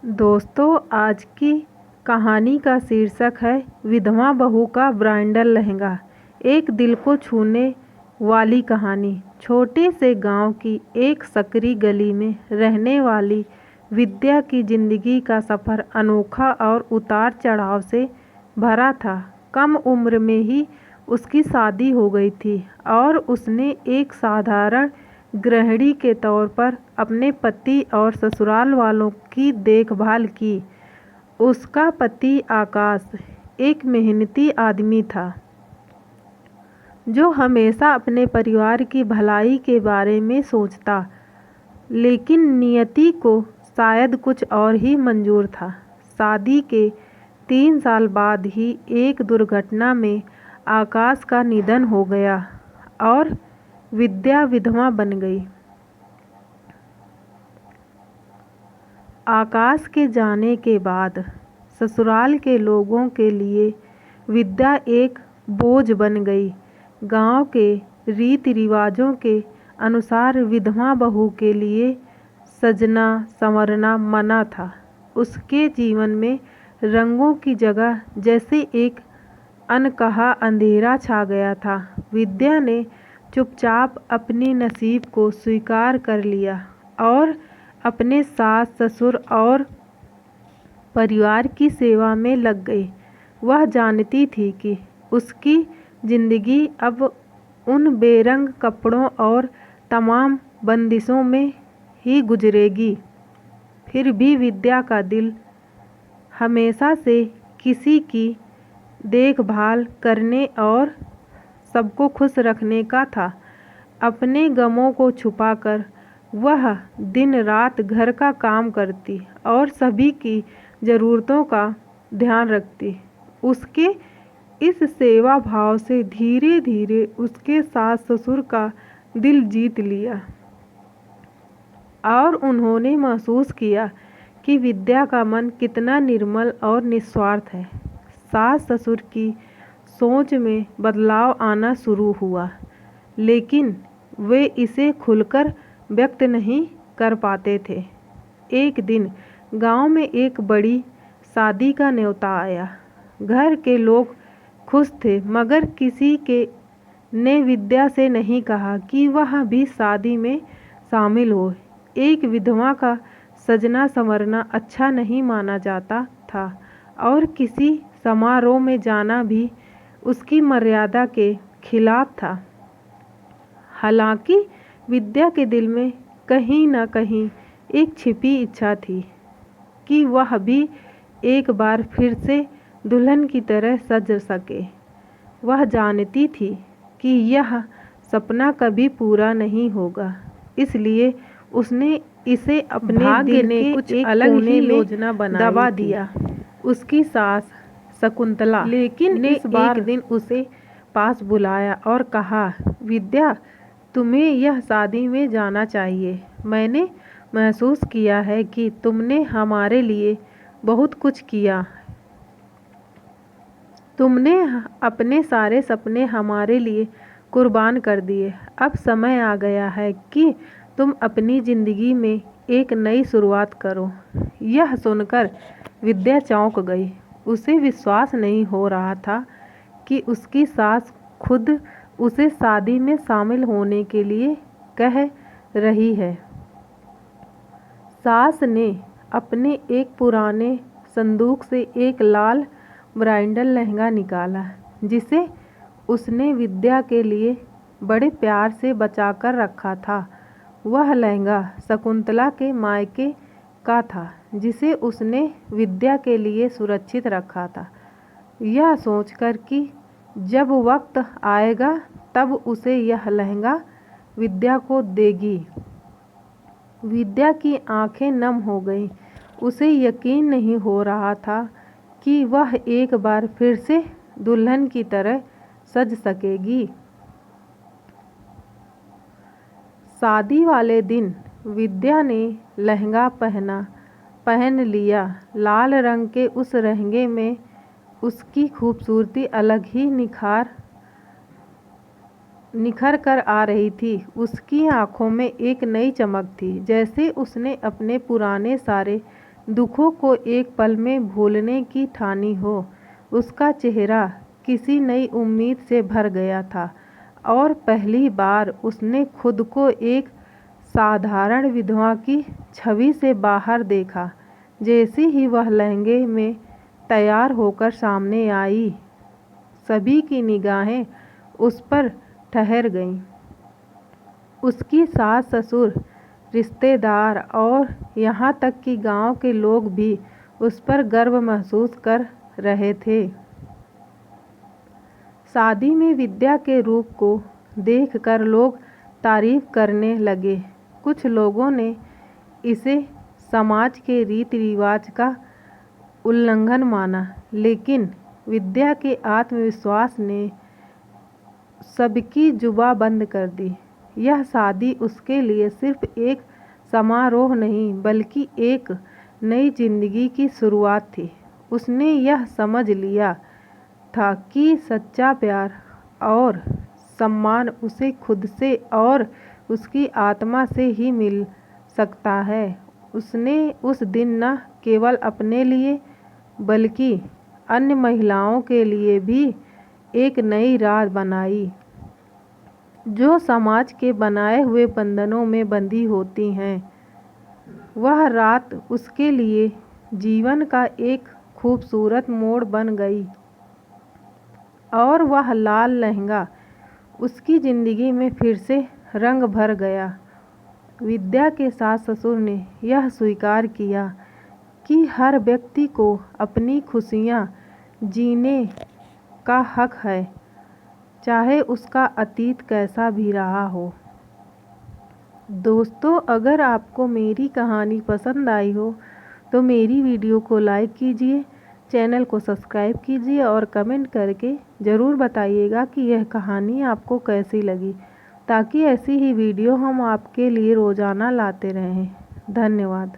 दोस्तों, आज की कहानी का शीर्षक है विधवा बहू का ब्राइडल लहंगा। एक दिल को छूने वाली कहानी। छोटे से गांव की एक सकरी गली में रहने वाली विद्या की जिंदगी का सफ़र अनोखा और उतार चढ़ाव से भरा था। कम उम्र में ही उसकी शादी हो गई थी और उसने एक साधारण गृहिणी के तौर पर अपने पति और ससुराल वालों की देखभाल की। उसका पति आकाश एक मेहनती आदमी था जो हमेशा अपने परिवार की भलाई के बारे में सोचता, लेकिन नियति को शायद कुछ और ही मंजूर था। शादी के 3 साल बाद ही एक दुर्घटना में आकाश का निधन हो गया और विद्या विधवा बन गई। आकाश के जाने के बाद ससुराल के लोगों के लिए विद्या एक बोझ बन गई। गांव के रीति रिवाजों के अनुसार विधवा बहू के लिए सजना संवरना मना था। उसके जीवन में रंगों की जगह जैसे एक अनकहा अंधेरा छा गया था। विद्या ने चुपचाप अपने नसीब को स्वीकार कर लिया और अपने सास ससुर और परिवार की सेवा में लग गई। वह जानती थी कि उसकी जिंदगी अब उन बेरंग कपड़ों और तमाम बंदिशों में ही गुजरेगी। फिर भी विद्या का दिल हमेशा से किसी की देखभाल करने और सबको खुश रखने का था। अपने गमों को छुपाकर वह दिन रात घर का काम करती और सभी की ज़रूरतों का ध्यान रखती। उसके इस सेवा भाव से धीरे धीरे उसके सास ससुर का दिल जीत लिया और उन्होंने महसूस किया कि विद्या का मन कितना निर्मल और निस्वार्थ है। सास ससुर की सोच में बदलाव आना शुरू हुआ, लेकिन वे इसे खुलकर व्यक्त नहीं कर पाते थे। एक दिन गांव में एक बड़ी शादी का न्योता आया। घर के लोग खुश थे, मगर किसी के ने विद्या से नहीं कहा कि वह भी शादी में शामिल हो। एक विधवा का सजना संवरना अच्छा नहीं माना जाता था और किसी समारोह में जाना भी उसकी मर्यादा के खिलाफ था। हालांकि विद्या के दिल में कहीं न कहीं एक छिपी इच्छा थी कि वह भी एक बार फिर से दुल्हन की तरह सज सके। वह जानती थी कि यह सपना कभी पूरा नहीं होगा, इसलिए उसने इसे अपने भाग्य ने कुछ अलग ही योजना बनाई दबा दिया। उसकी सास शकुंतला लेकिन इस बार एक दिन उसे पास बुलाया और कहा, विद्या, तुम्हें यह शादी में जाना चाहिए। मैंने महसूस किया है कि तुमने हमारे लिए बहुत कुछ किया। तुमने अपने सारे सपने हमारे लिए कुर्बान कर दिए। अब समय आ गया है कि तुम अपनी ज़िंदगी में एक नई शुरुआत करो। यह सुनकर विद्या चौंक गई। उसे विश्वास नहीं हो रहा था कि उसकी सास खुद उसे शादी में शामिल होने के लिए कह रही है। सास ने अपने एक पुराने संदूक से एक लाल ब्राइडल लहंगा निकाला, जिसे उसने विद्या के लिए बड़े प्यार से बचाकर रखा था। वह लहंगा शकुंतला के मायके का था, जिसे उसने विद्या के लिए सुरक्षित रखा था, यह सोचकर कि जब वक्त आएगा तब उसे यह लहंगा विद्या को देगी। विद्या की आंखें नम हो गईं। उसे यकीन नहीं हो रहा था कि वह एक बार फिर से दुल्हन की तरह सज सकेगी। शादी वाले दिन विद्या ने लहंगा पहन लिया। लाल रंग के उस लहंगे में उसकी खूबसूरती अलग ही निखर कर आ रही थी। उसकी आंखों में एक नई चमक थी, जैसे उसने अपने पुराने सारे दुखों को एक पल में भूलने की ठानी हो। उसका चेहरा किसी नई उम्मीद से भर गया था और पहली बार उसने खुद को एक साधारण विधवा की छवि से बाहर देखा। जैसे ही वह लहंगे में तैयार होकर सामने आई, सभी की निगाहें उस पर ठहर गईं। उसकी सास ससुर, रिश्तेदार और यहाँ तक कि गांव के लोग भी उस पर गर्व महसूस कर रहे थे। शादी में विद्या के रूप को देखकर लोग तारीफ करने लगे। कुछ लोगों ने इसे समाज के रीति रिवाज का उल्लंघन माना, लेकिन विद्या के आत्मविश्वास ने सबकी जुबां बंद कर दी। यह शादी उसके लिए सिर्फ एक समारोह नहीं, बल्कि एक नई जिंदगी की शुरुआत थी। उसने यह समझ लिया था कि सच्चा प्यार और सम्मान उसे खुद से और उसकी आत्मा से ही मिल सकता है। उसने उस दिन न केवल अपने लिए बल्कि अन्य महिलाओं के लिए भी एक नई राह बनाई, जो समाज के बनाए हुए बंधनों में बंधी होती हैं। वह रात उसके लिए जीवन का एक खूबसूरत मोड़ बन गई और वह लाल लहंगा उसकी जिंदगी में फिर से रंग भर गया। विद्या के सास ससुर ने यह स्वीकार किया कि हर व्यक्ति को अपनी खुशियाँ जीने का हक है, चाहे उसका अतीत कैसा भी रहा हो। दोस्तों, अगर आपको मेरी कहानी पसंद आई हो तो मेरी वीडियो को लाइक कीजिए, चैनल को सब्सक्राइब कीजिए और कमेंट करके ज़रूर बताइएगा कि यह कहानी आपको कैसी लगी, ताकि ऐसी ही वीडियो हम आपके लिए रोज़ाना लाते रहें। धन्यवाद।